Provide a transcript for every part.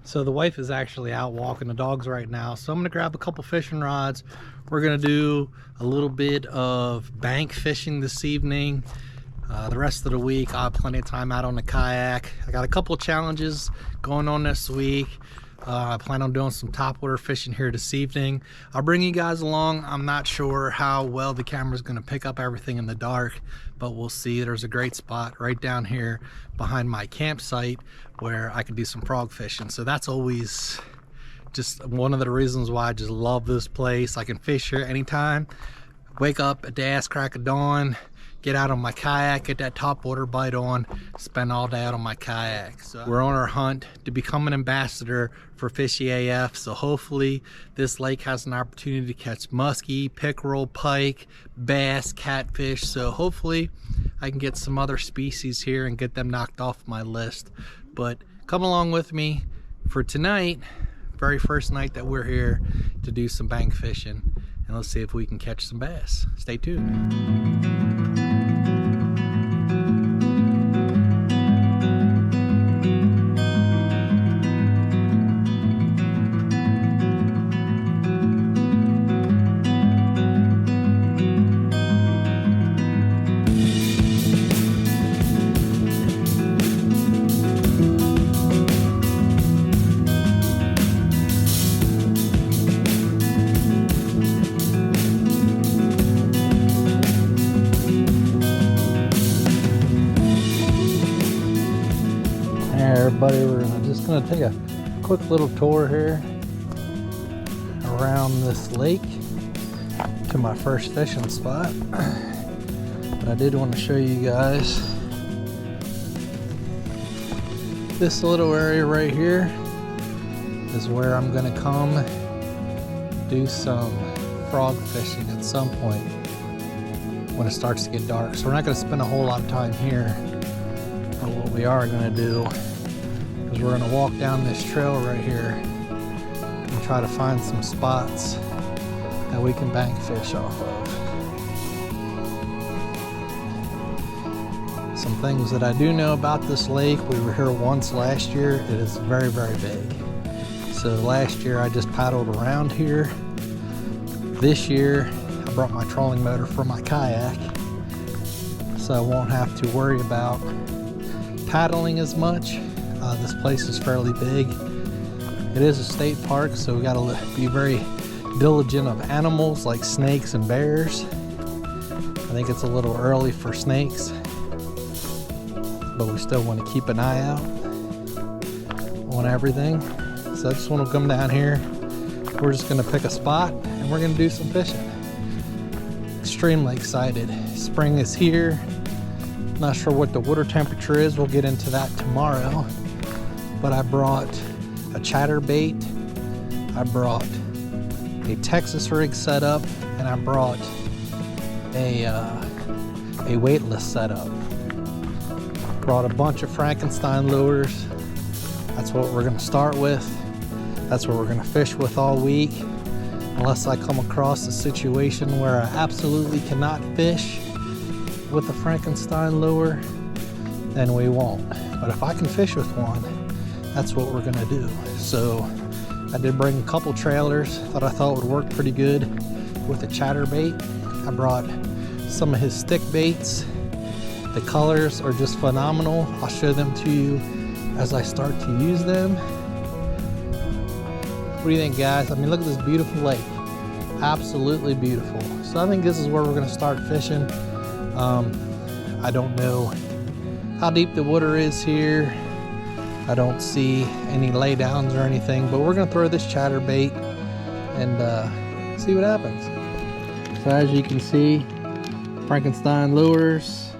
So the wife is actually out walking the dogs right now, so I'm gonna grab a couple fishing rods. We're gonna do a little bit of bank fishing this evening. The rest of the week I'll have plenty of time out on the kayak. I got a couple of challenges going on this week. I plan on doing some topwater fishing here this evening. I'll bring you guys along. I'm not sure how well the camera's gonna pick up everything in the dark, but we'll see. There's a great spot right down here behind my campsite where I can do some frog fishing. So that's always just one of the reasons why I just love this place. I can fish here anytime. Wake up at the ass crack of dawn, get out on my kayak, get that topwater bite on, spend all day out on my kayak. So we're on our hunt to become an ambassador for Fishy AF. So hopefully this lake has an opportunity to catch muskie, pickerel, pike, bass, catfish. So hopefully I can get some other species here and get them knocked off my list. But come along with me for tonight, very first night that we're here to do some bank fishing. And let's see if we can catch some bass. Stay tuned. Everybody, we're just gonna take a quick little tour here around this lake to my first fishing spot. But I did want to show you guys this little area right here is where I'm gonna come do some frog fishing at some point when it starts to get dark. So we're not gonna spend a whole lot of time here, but what we are gonna do is we're gonna walk down this trail right here and try to find some spots that we can bank fish off of. Some things that I do know about this lake, we were here once last year. It is very, very big. So last year I just paddled around here. This year I brought my trolling motor for my kayak, so I won't have to worry about paddling as much. This place is fairly big. It is a state park, so we gotta be very diligent of animals like snakes and bears. I think it's a little early for snakes, but we still want to keep an eye out on everything. So I just want to come down here. We're just gonna pick a spot and we're gonna do some fishing. Extremely excited. Spring is here. Not sure what the water temperature is. We'll get into that tomorrow. But I brought a chatterbait, I brought a Texas rig setup, and I brought a weightless setup. Brought a bunch of Frankenstein lures. That's what we're gonna start with. That's what we're gonna fish with all week. Unless I come across a situation where I absolutely cannot fish with a Frankenstein lure, then we won't. But if I can fish with one, that's what we're gonna do. So I did bring a couple trailers that I thought would work pretty good with a chatterbait. I brought some of his stick baits. The colors are just phenomenal. I'll show them to you as I start to use them. What do you think, guys? I mean, look at this beautiful lake. Absolutely beautiful. So I think this is where we're gonna start fishing. I don't know how deep the water is here. I don't see any laydowns or anything, but we're gonna throw this chatterbait and see what happens. So as you can see, Frankenstein lures.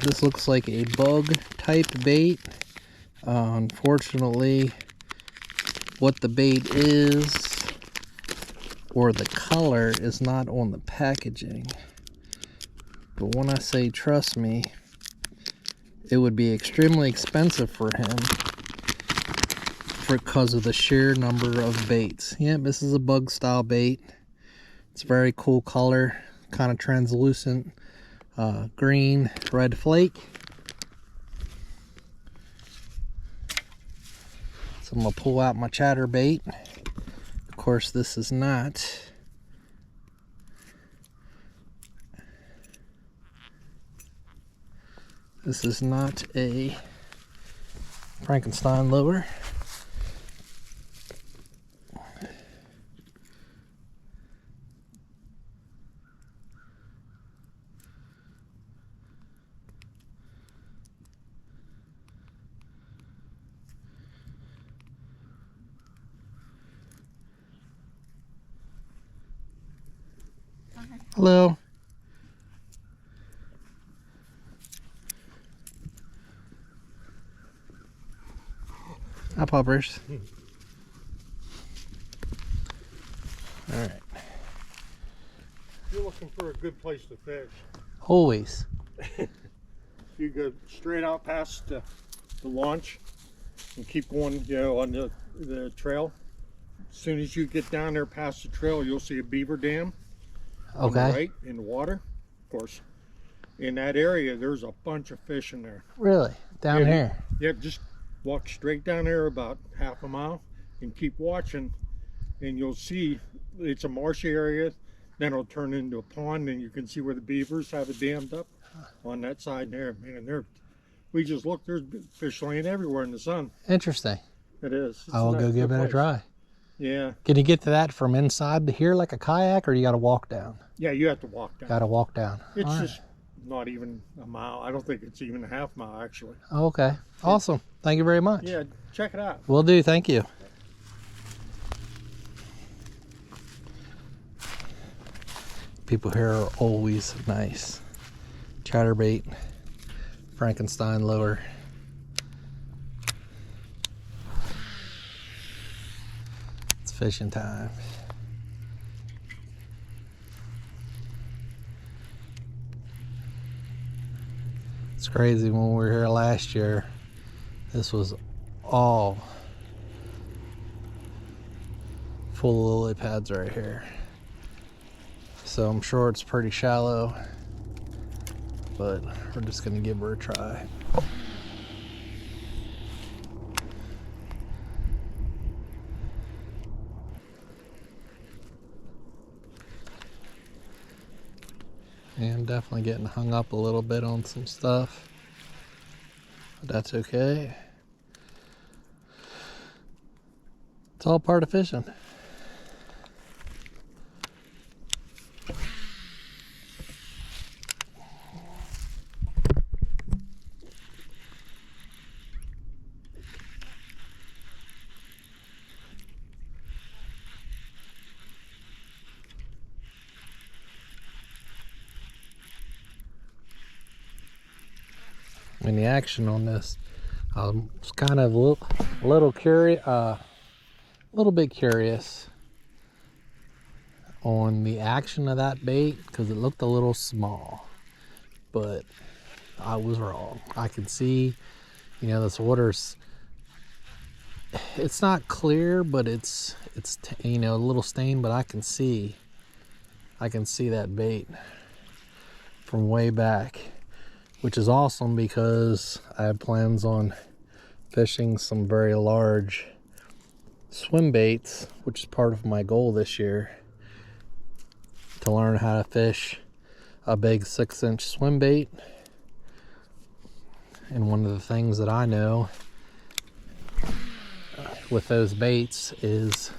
This looks like a bug type bait. Unfortunately, what the bait is, or the color, is not on the packaging. But when I say trust me, it would be extremely expensive for him because of the sheer number of baits. Yeah, this is a bug style bait. It's a very cool color, kind of translucent green red flake. So I'm gonna pull out my chatterbait. Of course, this is not a Frankenstein lure. Hello. Hi, puppers. All right. You're looking for a good place to fish. Always. You go straight out past the launch and keep going, you know, on the trail. As soon as you get down there past the trail, you'll see a beaver dam. On the right, in the water, of course. In that area, there's a bunch of fish in there. Really? Down here? Yeah, just walk straight down there about half a mile and keep watching, and you'll see it's a marshy area. Then it'll turn into a pond, and you can see where the beavers have it dammed up on that side there. Man, we just looked, there's fish laying everywhere in the sun. Interesting. It is. I will go give it a try. Yeah. Can you get to that from inside to here like a kayak, or you got to walk down? Yeah, you have to walk down. Got to walk down. It's just not even a mile. I don't think it's even a half mile, actually. Okay. Awesome. Thank you very much. Yeah, check it out. Will do. Thank you. People here are always nice. Chatterbait, Frankenstein lure. It's fishing time. It's crazy, when we were here last year, this was all full of lily pads right here. So I'm sure it's pretty shallow, but we're just gonna give her a try. And definitely getting hung up a little bit on some stuff, but that's okay. It's all part of fishing. And the action on this, I was kind of a little curious, a little bit curious on the action of that bait, because it looked a little small, but I was wrong. I can see, you know, this water's, it's not clear, but it's you know, a little stained, but I can see that bait from way back, which is awesome because I have plans on fishing some very large swim baits, which is part of my goal this year, to learn how to fish a big 6-inch swim bait. And one of the things that I know with those baits is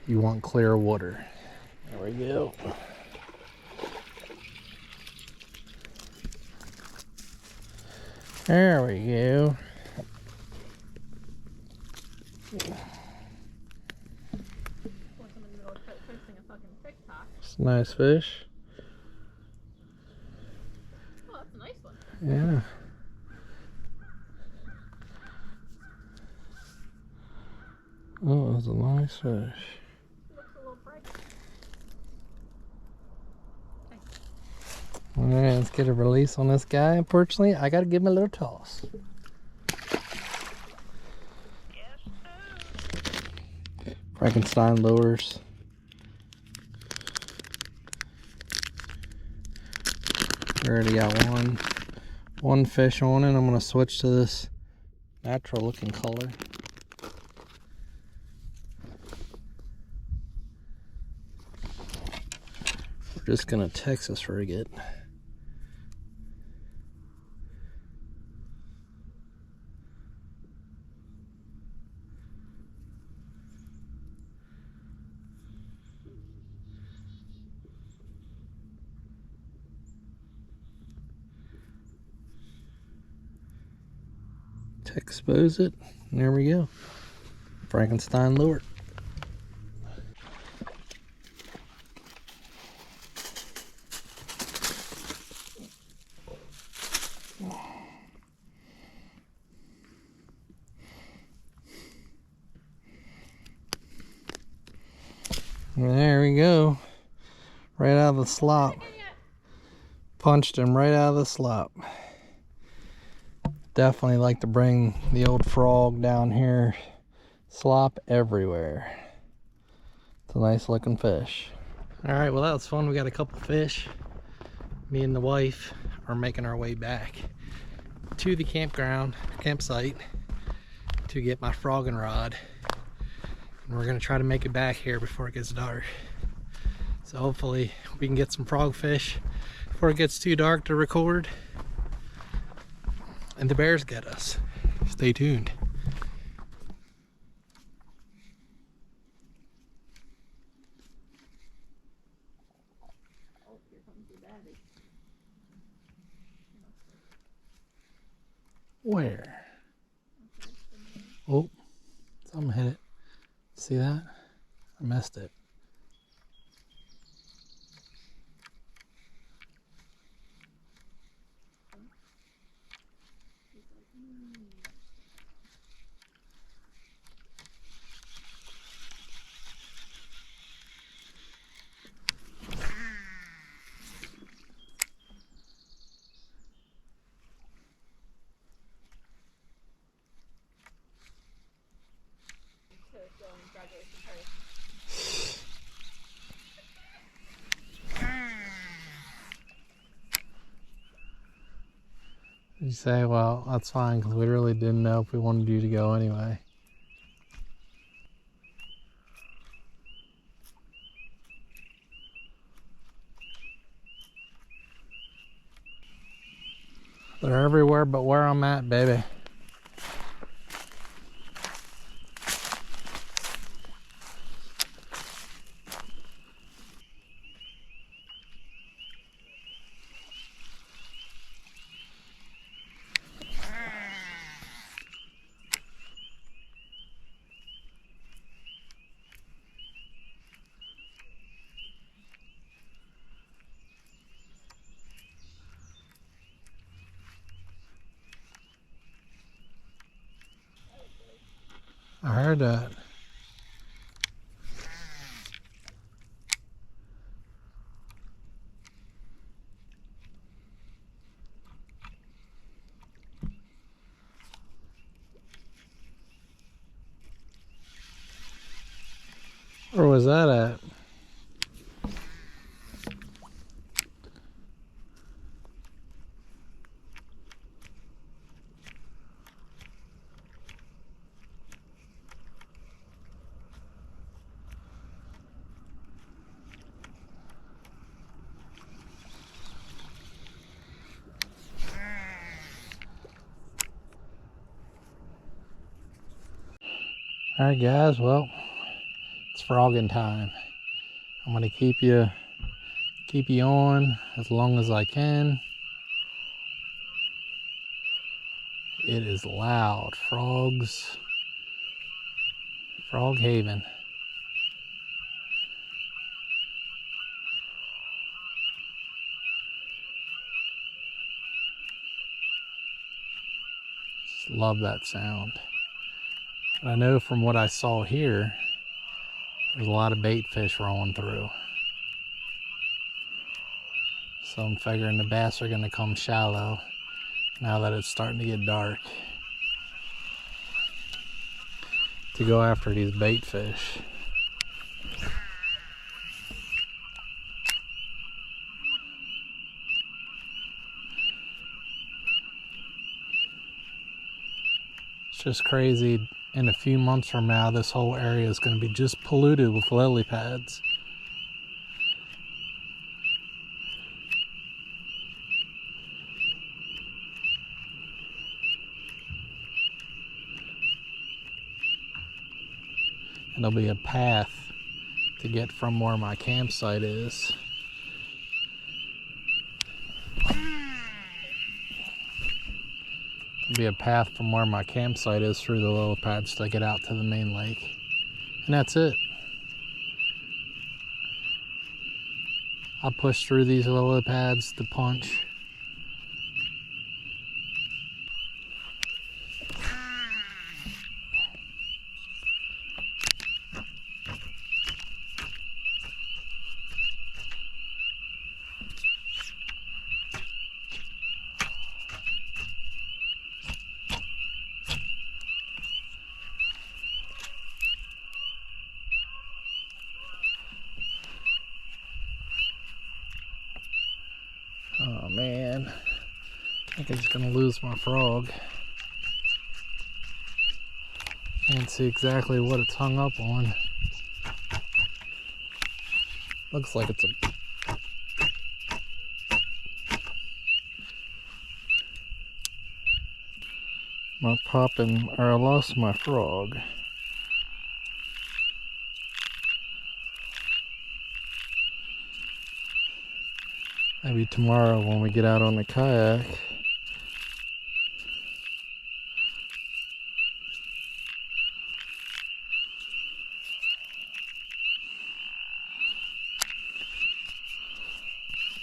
you want clear water. There we go. There we go. It's a nice fish. Oh, that's a nice one. Yeah. Oh, that's a nice fish. Looks a little bright. All right, let's get a release on this guy. Unfortunately, I got to give him a little toss. Frankenstein lures. Already got one fish on it. I'm gonna switch to this Natural looking color. We're just gonna Texas rig it. Expose it, and there we go. Frankenstein lure. There we go. Right out of the slop. Punched him right out of the slop. Definitely like to bring the old frog down here. Slop everywhere. It's a nice looking fish. Alright, well that was fun. We got a couple fish. Me and the wife are making our way back to the campsite to get my frogging rod. And we're gonna try to make it back here before it gets dark. So hopefully we can get some frogfish before it gets too dark to record. And the bears get us. Stay tuned. Where? Oh, something hit it. See that? I missed it. You say, well, that's fine, because we really didn't know if we wanted you to go anyway. They're everywhere but where I'm at, baby. I heard that. Where was that at? Alright guys, well, it's frogging time. I'm gonna keep you on as long as I can. It is loud. Frogs. Frog Haven. Just love that sound. I know from what I saw here, there's a lot of bait fish rolling through. So I'm figuring the bass are gonna come shallow now that it's starting to get dark to go after these bait fish. just crazy. In a few months from now, this whole area is going to be just polluted with lily pads. And there'll be a path to get from where my campsite is. Be a path from where my campsite is through the lily pads to get out to the main lake. And that's it. I push through these lily pads to punch. Oh man, I think I'm just gonna lose my frog. Can't see exactly what it's hung up on. Looks like it's a... I lost my frog. Maybe tomorrow when we get out on the kayak.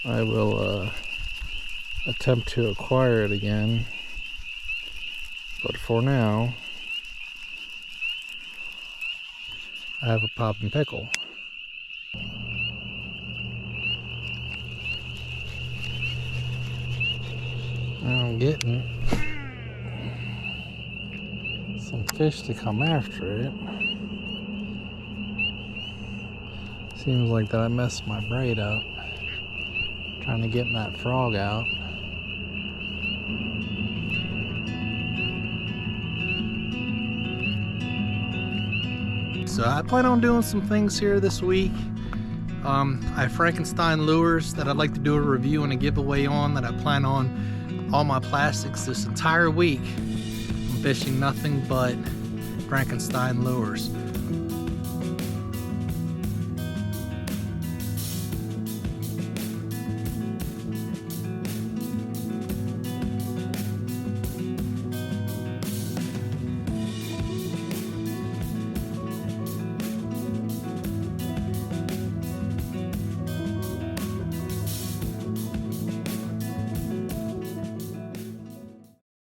I will attempt to acquire it again. But for now, I have a poppin' pickle. I'm getting some fish to come after it. Seems like that I messed my braid up trying to get that frog out. So I plan on doing some things here this week. I have Frankenstein lures that I'd like to do a review and a giveaway on, that I plan on all my plastics this entire week. I'm fishing nothing but Frankenstein lures.